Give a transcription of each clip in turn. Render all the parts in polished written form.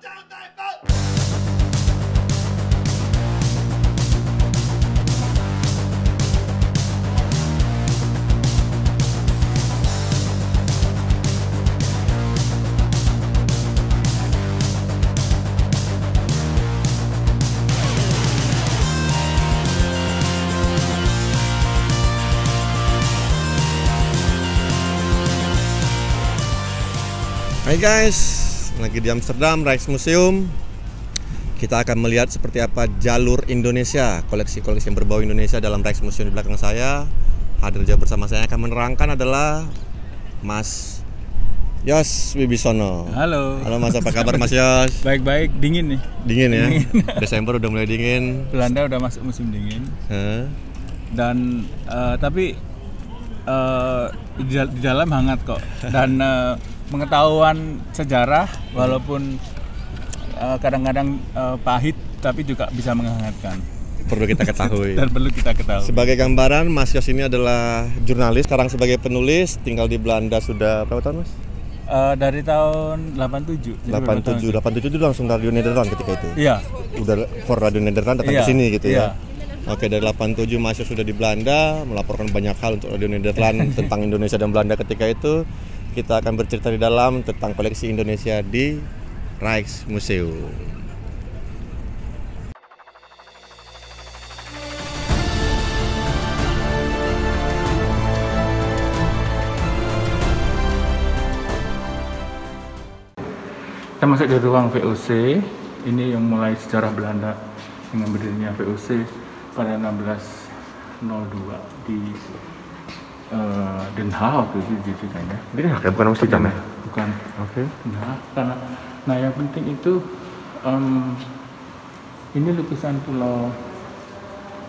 Hai guys, lagi di Amsterdam Rijksmuseum. Kita akan melihat seperti apa jalur Indonesia, koleksi-koleksi yang berbau Indonesia dalam Rijksmuseum di belakang saya. Hadir juga bersama saya akan menerangkan adalah Mas Yos Wibisono. Halo. Halo Mas, apa kabar Mas Yos? Baik-baik, dingin nih. Dingin ya? Dingin. Desember udah mulai dingin. Belanda udah masuk musim dingin. Dan tapi di dalam hangat kok. Dan pengetahuan sejarah walaupun kadang-kadang pahit tapi juga bisa menghangatkan. Perlu kita ketahui. Dan perlu kita ketahui. Sebagai gambaran, Mas Yos ini adalah jurnalis, sekarang sebagai penulis, tinggal di Belanda sudah berapa tahun Mas? Dari tahun 87. 87 itu langsung Radio Nederland ketika itu? Iya. Udah for Radio Nederland datang ke sini gitu ya? Oke, dari 87 Mas Yos sudah di Belanda, melaporkan banyak hal untuk Radio Nederland tentang Indonesia dan Belanda ketika itu. Kita akan bercerita di dalam tentang koleksi Indonesia di Rijksmuseum. Kita masuk di ruang VOC. Ini yang mulai sejarah Belanda dengan berdirinya VOC pada 1602 di Den Haag gitu kan ya. Den Haag ya, bukan Amsterdam ya? Bukan. Oke. Nah yang penting itu ini lukisan pulau,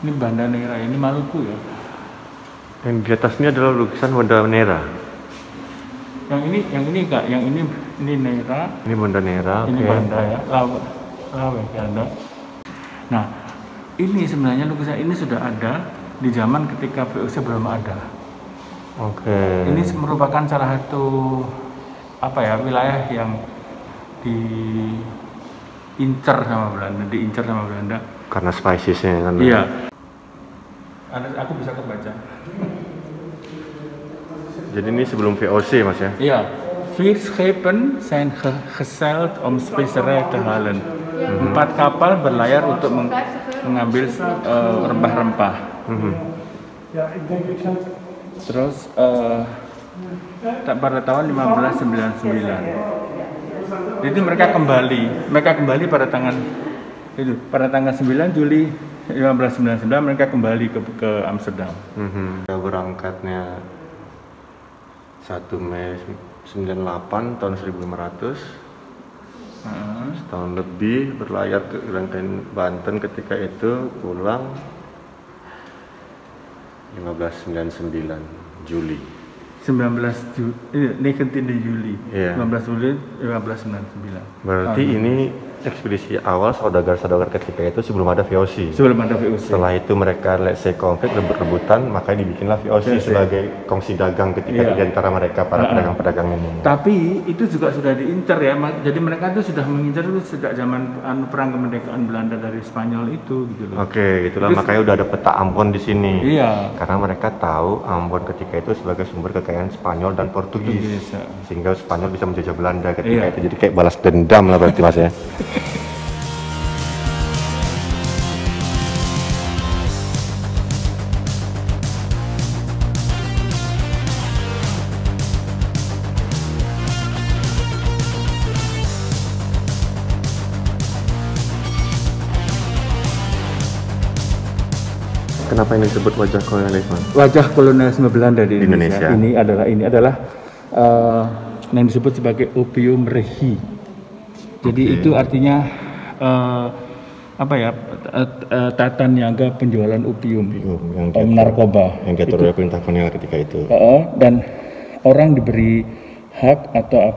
ini Banda Neira, ini Maluku ya. Yang di atas ini adalah lukisan Banda Neira. Yang ini enggak, yang ini Neira. Ini Banda Neira. Ini Banda ya, Lawe Banda. Nah ini sebenarnya lukisan ini sudah ada di zaman ketika VOC belum ada. Oke. Ini merupakan salah satu wilayah yang diincar sama Belanda. Karena spesiesnya kan. Iya. Aku bisa kebaca. Jadi ini sebelum VOC Mas ya? Iya. Vier schepen zijn gezeild om specerijen te halen. 4 kapal berlayar untuk mengambil rempah-rempah. Terus pada tahun 1599. Jadi mereka kembali pada tanggal 9 Juli 1599 mereka kembali ke Amsterdam. Berangkatnya 1 Mei 98 tahun 1500. Setahun lebih berlayar ke rangkaian Banten ketika itu, pulang 1599 Juli. 19 Juli. Yeah. 19 Juli 1599. Berarti ini ekspedisi awal saudagar-saudagar ketika itu sebelum ada VOC. Setelah itu mereka konflik rebut-rebutan, makanya dibikinlah VOC sebagai kongsi dagang ketika di antara mereka para pedagang-pedagang ini. Tapi itu juga sudah diincar ya. Jadi mereka itu sudah mengincar itu sejak zaman perang kemerdekaan Belanda dari Spanyol itu gitu loh. Oke, itulah makanya udah ada peta Ambon di sini. Iya. Karena mereka tahu Ambon ketika itu sebagai sumber kekayaan Spanyol dan Portugis. Sehingga Spanyol bisa menjajah Belanda ketika itu. Jadi kayak balas dendam lah berarti Mas ya. Kenapa ini disebut wajah kolonialisme? Wajah kolonialisme Belanda di Indonesia. Ini adalah yang disebut sebagai opium rehi. Jadi itu artinya tata niaga penjualan opium yang narkoba. Yang diatur oleh perintah kolonial ketika itu. Dan orang diberi hak atau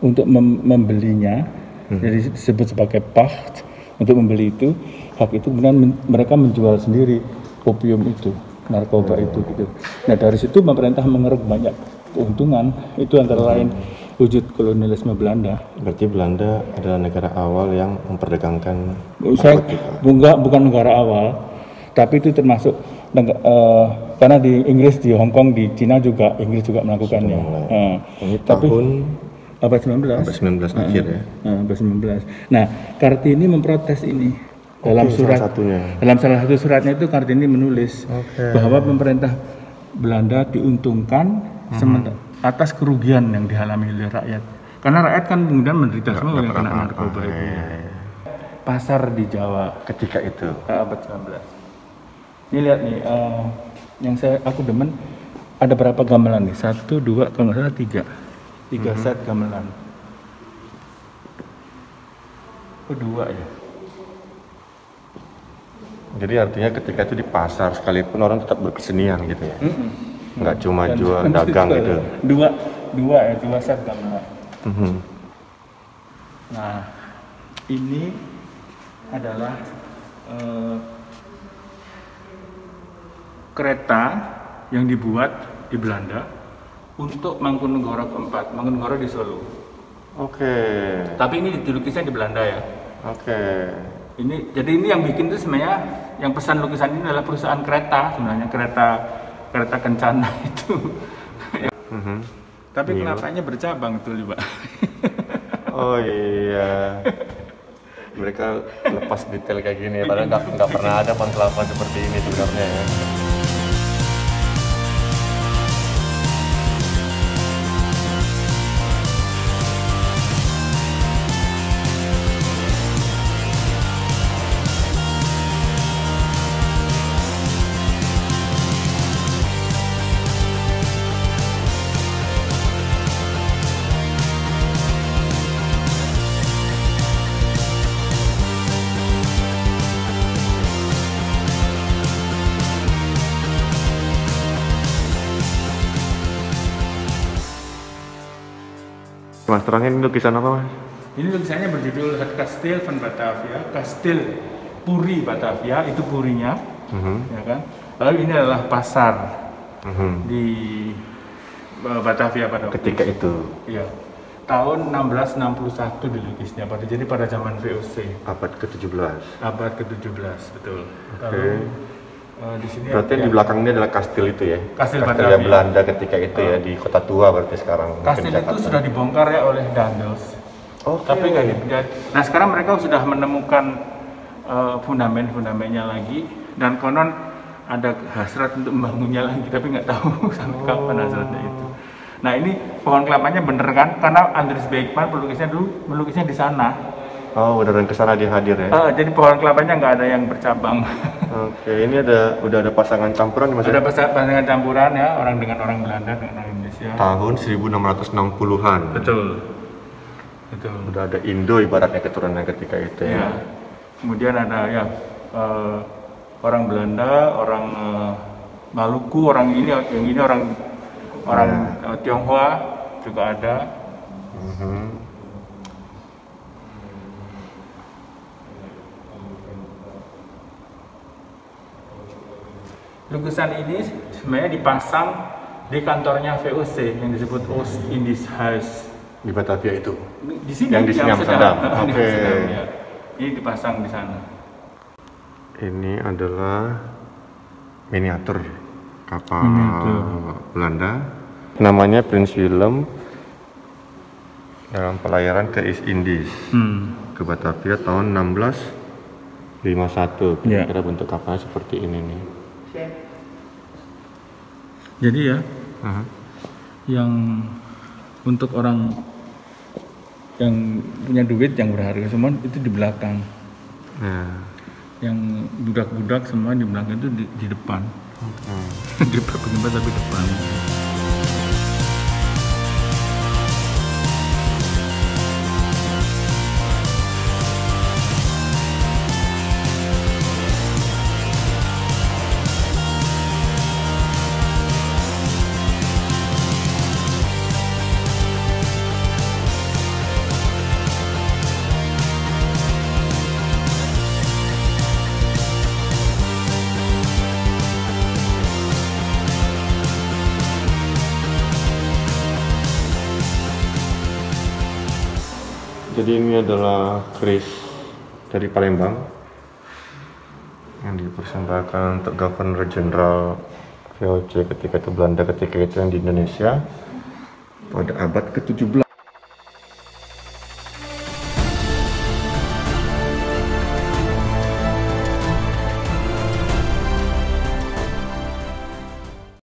untuk membelinya. Jadi disebut sebagai pacht untuk membeli itu. Hak itu kemudian mereka menjual sendiri opium itu, narkoba itu gitu. Nah dari situ pemerintah mengeruk banyak keuntungan, itu antara lain wujud kolonialisme Belanda. Berarti Belanda adalah negara awal yang memperdagangkan Saya narkotika. bukan negara awal, tapi itu termasuk karena di Inggris, di Hong Kong, di Cina juga Inggris juga melakukannya. Ini Tapi tahun abad 19. abad 19 akhir ya. Abad 19. Nah, Kartini memprotes ini dalam surat. Dalam salah satu suratnya itu Kartini menulis bahwa pemerintah Belanda diuntungkan atas kerugian yang dialami oleh rakyat. Karena rakyat kan kemudian menderita semua yang kena narkoba itu. Pasar di Jawa Ketika itu. abad 19. Ini lihat nih, yang aku demen ada berapa gamelan nih? 1, 2, kalau nggak salah 3 set gamelan. Oh 2 ya. Jadi artinya ketika itu di pasar sekalipun orang tetap berkesenian gitu ya. Nggak cuma jual dagang gitu. 2 set gamelan. Nah, ini adalah kereta yang dibuat di Belanda untuk Mangkunegara keempat, Mangkunegara di Solo. Tapi ini dilukisnya di Belanda ya. Jadi ini yang bikin itu sebenarnya, yang pesan lukisan ini adalah perusahaan kereta sebenarnya, kereta kencana itu. Tapi kenapanya bercabang tuh, Pak? Oh iya. Mereka lepas detail kayak gini, padahal nggak pernah ada pohon kelapa seperti ini sebenarnya ya. Mas, terangin ini lukisan apa, Mas? Ini lukisannya berjudul Het Kasteel van Batavia, Kastil Puri Batavia, itu purinya, ya kan? Lalu ini adalah pasar di Batavia pada ketika itu. Iya. Tahun 1661 dilukisnya, jadi pada zaman VOC. Abad ke-17. Abad ke-17, betul. Di sini berarti di belakang ini adalah kastil itu ya? Kastilnya Belanda ketika itu ya, di Kota Tua berarti sekarang. Kastil itu sudah dibongkar ya oleh Daendels. Tapi nggak dilihat. Nah sekarang mereka sudah menemukan fundamennya lagi, dan konon ada hasrat untuk membangunnya lagi, tapi nggak tahu sampai kapan hasratnya itu. Nah ini pohon kelapanya bener kan? Karena Andries Beekman melukisnya di sana. Oh, beneran ke sana dia hadir ya? Jadi pohon kelapanya nggak ada yang bercabang. Ini udah ada pasangan campuran Mas? Ada pasangan campuran ya, orang dengan orang Belanda dengan orang Indonesia. Tahun 1660-an. Betul. Udah ada Indo ibaratnya keturunan ketika itu ya. Kemudian ada ya orang Belanda, orang Maluku, orang ini orang Tionghoa juga ada. Lukisan ini sebenarnya dipasang di kantornya VOC yang disebut Oost Indies House di Batavia itu. Di sini yang di sini Amsterdam. Ya. Ini dipasang di sana. Ini adalah miniatur kapal Belanda. Namanya Prins Willem dalam pelayaran ke East Indies ke Batavia tahun 1651. Kira-kira bentuk kapalnya seperti ini nih. Jadi ya, yang untuk orang yang punya duit yang berharga semua itu di belakang. Yang budak-budak semua di belakang itu di depan. Di belakang tapi depan. Jadi ini adalah keris dari Palembang yang dipersembahkan untuk Governor Jenderal VOC ketika itu, Belanda ketika itu, yang di Indonesia pada abad ke-17.